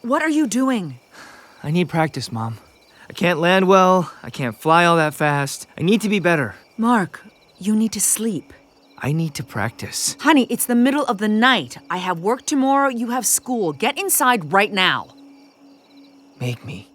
what are you doing? I need practice, Mom. I can't land well. I can't fly all that fast. I need to be better. Mark, you need to sleep. I need to practice. Honey, it's the middle of the night. I have work tomorrow. You have school. Get inside right now. Make me.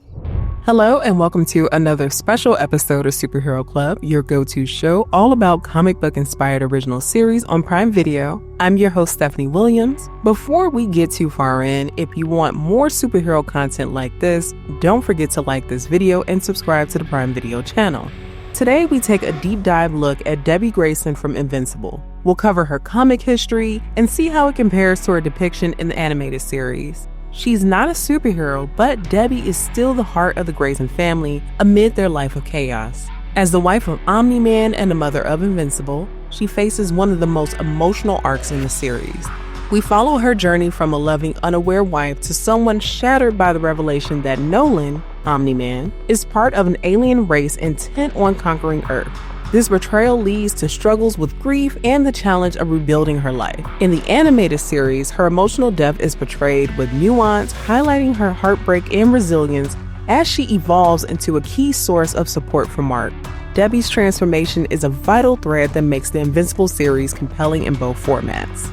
Hello and welcome to another special episode of Superhero Club, your go-to show all about comic book inspired original series on Prime Video. I'm your host, Stephanie Williams. Before we get too far in, if you want more superhero content like this, don't forget to like this video and subscribe to the Prime Video channel. Today, we take a deep dive look at Debbie Grayson from Invincible. We'll cover her comic history and see how it compares to her depiction in the animated series. She's not a superhero, but Debbie is still the heart of the Grayson family amid their life of chaos. As the wife of Omni-Man and the mother of Invincible, she faces one of the most emotional arcs in the series. We follow her journey from a loving, unaware wife to someone shattered by the revelation that Nolan, Omni-Man, is part of an alien race intent on conquering Earth. This betrayal leads to struggles with grief and the challenge of rebuilding her life. In the animated series, her emotional depth is portrayed with nuance, highlighting her heartbreak and resilience as she evolves into a key source of support for Mark. Debbie's transformation is a vital thread that makes the Invincible series compelling in both formats.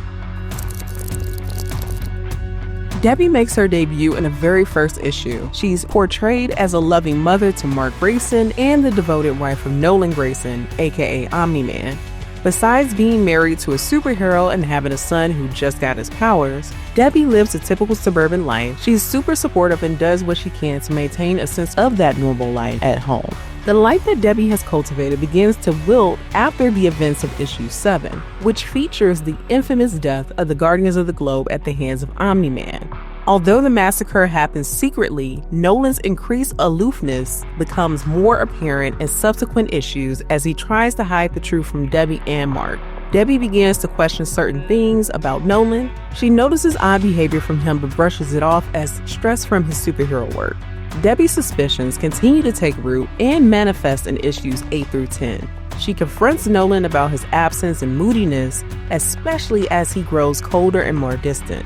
Debbie makes her debut in the very first issue. She's portrayed as a loving mother to Mark Grayson and the devoted wife of Nolan Grayson, aka Omni-Man. Besides being married to a superhero and having a son who just got his powers, Debbie lives a typical suburban life. She's super supportive and does what she can to maintain a sense of that normal life at home. The life that Debbie has cultivated begins to wilt after the events of issue 7, which features the infamous death of the Guardians of the Globe at the hands of Omni-Man. Although the massacre happens secretly, Nolan's increased aloofness becomes more apparent in subsequent issues as he tries to hide the truth from Debbie and Mark. Debbie begins to question certain things about Nolan. She notices odd behavior from him but brushes it off as stress from his superhero work. Debbie's suspicions continue to take root and manifest in issues 8 through 10. She confronts Nolan about his absence and moodiness, especially as he grows colder and more distant.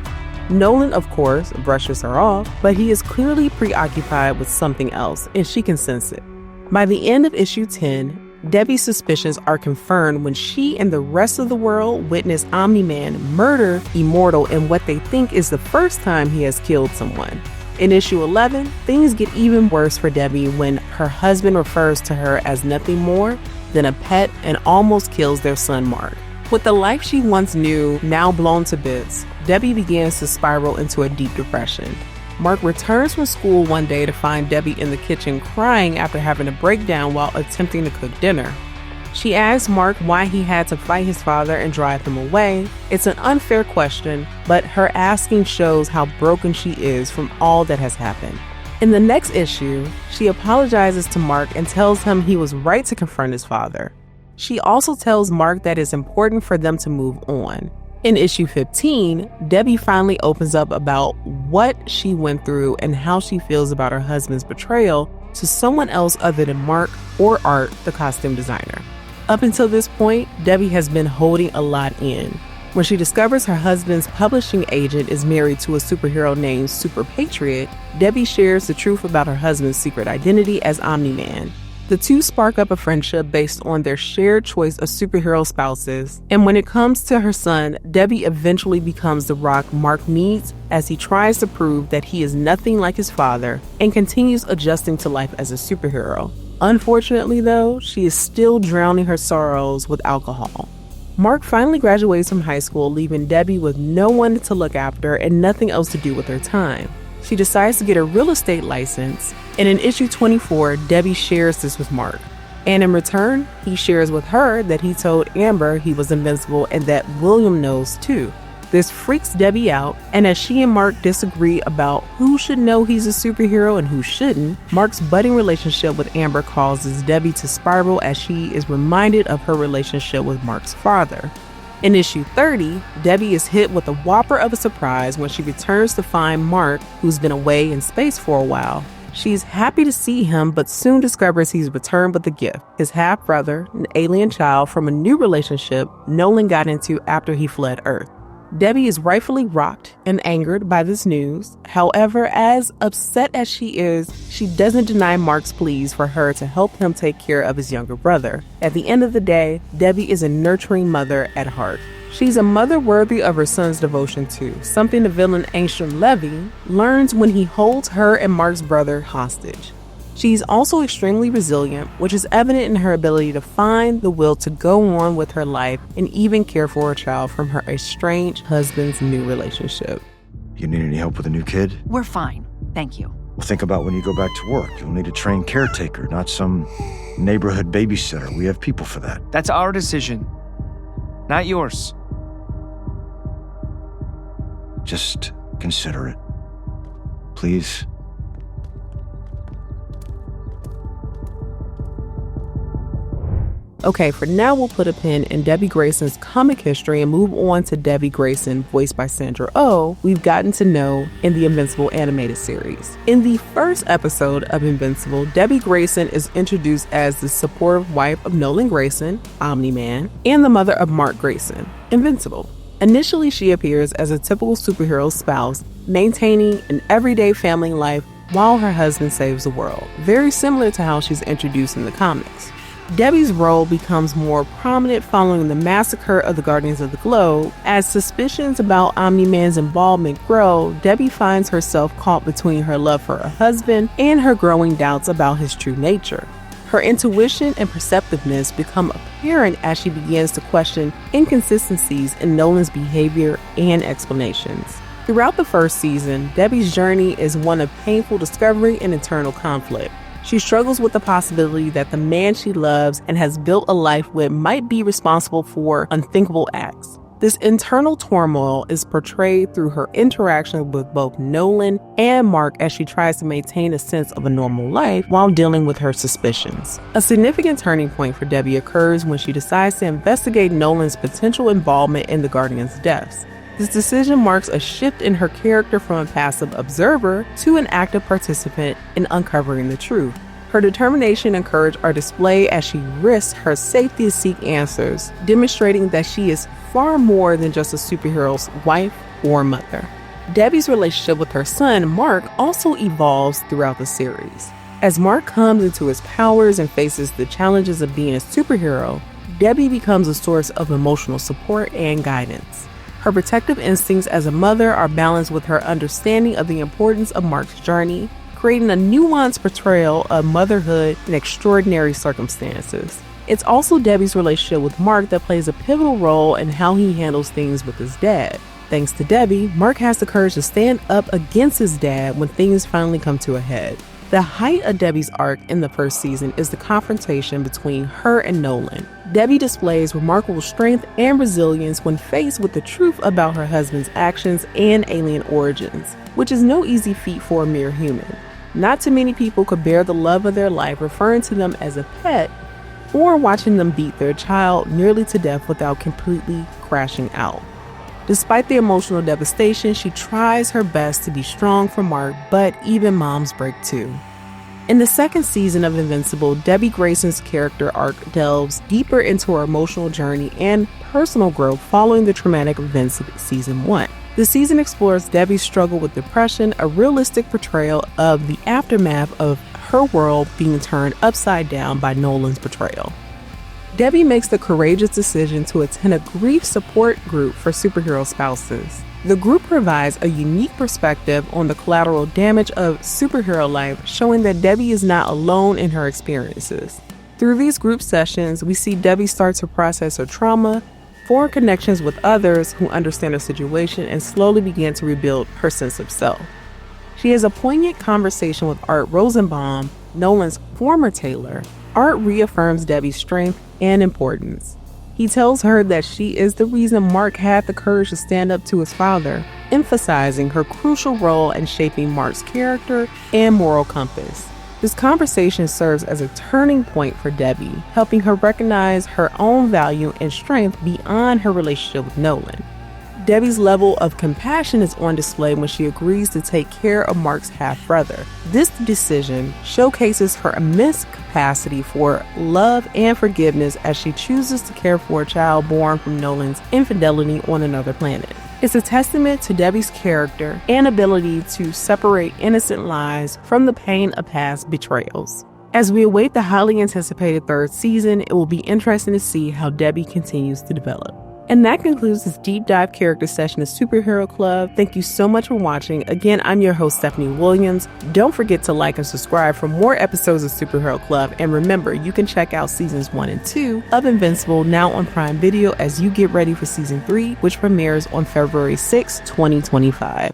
Nolan, of course, brushes her off, but he is clearly preoccupied with something else, and she can sense it. By the end of issue 10, Debbie's suspicions are confirmed when she and the rest of the world witness Omni-Man murder Immortal in what they think is the first time he has killed someone. In issue 11, things get even worse for Debbie when her husband refers to her as nothing more than a pet and almost kills their son Mark. With the life she once knew now blown to bits, Debbie begins to spiral into a deep depression. Mark returns from school one day to find Debbie in the kitchen crying after having a breakdown while attempting to cook dinner. She asks Mark why he had to fight his father and drive him away. It's an unfair question, but her asking shows how broken she is from all that has happened. In the next issue, she apologizes to Mark and tells him he was right to confront his father. She also tells Mark that it's important for them to move on. In issue 15, Debbie finally opens up about what she went through and how she feels about her husband's betrayal to someone else other than Mark or Art, the costume designer. Up until this point, Debbie has been holding a lot in. When she discovers her husband's publishing agent is married to a superhero named Super Patriot, Debbie shares the truth about her husband's secret identity as Omni-Man. The two spark up a friendship based on their shared choice of superhero spouses, and when it comes to her son, Debbie eventually becomes the rock Mark needs as he tries to prove that he is nothing like his father and continues adjusting to life as a superhero. Unfortunately, though, she is still drowning her sorrows with alcohol. Mark finally graduates from high school, leaving Debbie with no one to look after and nothing else to do with her time. She decides to get a real estate license, and in issue 24, Debbie shares this with Mark. And in return, he shares with her that he told Amber he was invincible and that William knows too. This freaks Debbie out, and as she and Mark disagree about who should know he's a superhero and who shouldn't, Mark's budding relationship with Amber causes Debbie to spiral as she is reminded of her relationship with Mark's father. In issue 30, Debbie is hit with a whopper of a surprise when she returns to find Mark, who's been away in space for a while. She's happy to see him, but soon discovers he's returned with a gift, his half-brother, an alien child from a new relationship Nolan got into after he fled Earth. Debbie is rightfully rocked and angered by this news. However, as upset as she is, she doesn't deny Mark's pleas for her to help him take care of his younger brother. At the end of the day, Debbie is a nurturing mother at heart. She's a mother worthy of her son's devotion too, something the villain Angstrom Levy learns when he holds her and Mark's brother hostage. She's also extremely resilient, which is evident in her ability to find the will to go on with her life and even care for her child from her estranged husband's new relationship. You need any help with a new kid? We're fine. Thank you. Well, think about when you go back to work. You'll need a trained caretaker, not some neighborhood babysitter. We have people for that. That's our decision, not yours. Just consider it. Please. Okay, for now we'll put a pin in Debbie Grayson's comic history and move on to Debbie Grayson, voiced by Sandra Oh, we've gotten to know in the Invincible animated series. In the first episode of Invincible, Debbie Grayson is introduced as the supportive wife of Nolan Grayson, Omni-Man, and the mother of Mark Grayson, Invincible. Initially, she appears as a typical superhero spouse, maintaining an everyday family life while her husband saves the world, very similar to how she's introduced in the comics. Debbie's role becomes more prominent following the massacre of the Guardians of the Globe. As suspicions about Omni-Man's involvement grow, Debbie finds herself caught between her love for her husband and her growing doubts about his true nature. Her intuition and perceptiveness become apparent as she begins to question inconsistencies in Nolan's behavior and explanations. Throughout the first season, Debbie's journey is one of painful discovery and internal conflict. She struggles with the possibility that the man she loves and has built a life with might be responsible for unthinkable acts. This internal turmoil is portrayed through her interaction with both Nolan and Mark as she tries to maintain a sense of a normal life while dealing with her suspicions. A significant turning point for Debbie occurs when she decides to investigate Nolan's potential involvement in the Guardians' deaths. This decision marks a shift in her character from a passive observer to an active participant in uncovering the truth. Her determination and courage are displayed as she risks her safety to seek answers, demonstrating that she is far more than just a superhero's wife or mother. Debbie's relationship with her son, Mark, also evolves throughout the series. As Mark comes into his powers and faces the challenges of being a superhero, Debbie becomes a source of emotional support and guidance. Her protective instincts as a mother are balanced with her understanding of the importance of Mark's journey, creating a nuanced portrayal of motherhood in extraordinary circumstances. It's also Debbie's relationship with Mark that plays a pivotal role in how he handles things with his dad. Thanks to Debbie, Mark has the courage to stand up against his dad when things finally come to a head. The height of Debbie's arc in the first season is the confrontation between her and Nolan. Debbie displays remarkable strength and resilience when faced with the truth about her husband's actions and alien origins, which is no easy feat for a mere human. Not too many people could bear the love of their life referring to them as a pet or watching them beat their child nearly to death without completely crashing out. Despite the emotional devastation, she tries her best to be strong for Mark, but even moms break too. In the second season of Invincible, Debbie Grayson's character arc delves deeper into her emotional journey and personal growth following the traumatic events of season 1. The season explores Debbie's struggle with depression, a realistic portrayal of the aftermath of her world being turned upside down by Nolan's betrayal. Debbie makes the courageous decision to attend a grief support group for superhero spouses. The group provides a unique perspective on the collateral damage of superhero life, showing that Debbie is not alone in her experiences. Through these group sessions, we see Debbie start to process her trauma, form connections with others who understand her situation, and slowly begin to rebuild her sense of self. She has a poignant conversation with Art Rosenbaum, Nolan's former tailor. Art reaffirms Debbie's strength and importance. He tells her that she is the reason Mark had the courage to stand up to his father, emphasizing her crucial role in shaping Mark's character and moral compass. This conversation serves as a turning point for Debbie, helping her recognize her own value and strength beyond her relationship with Nolan. Debbie's level of compassion is on display when she agrees to take care of Mark's half-brother. This decision showcases her immense capacity for love and forgiveness as she chooses to care for a child born from Nolan's infidelity on another planet. It's a testament to Debbie's character and ability to separate innocent lies from the pain of past betrayals. As we await the highly anticipated third season, it will be interesting to see how Debbie continues to develop. And that concludes this deep dive character session of Superhero Club. Thank you so much for watching. Again, I'm your host, Stephanie Williams. Don't forget to like and subscribe for more episodes of Superhero Club. And remember, you can check out seasons 1 and 2 of Invincible now on Prime Video as you get ready for season 3, which premieres on February 6, 2025.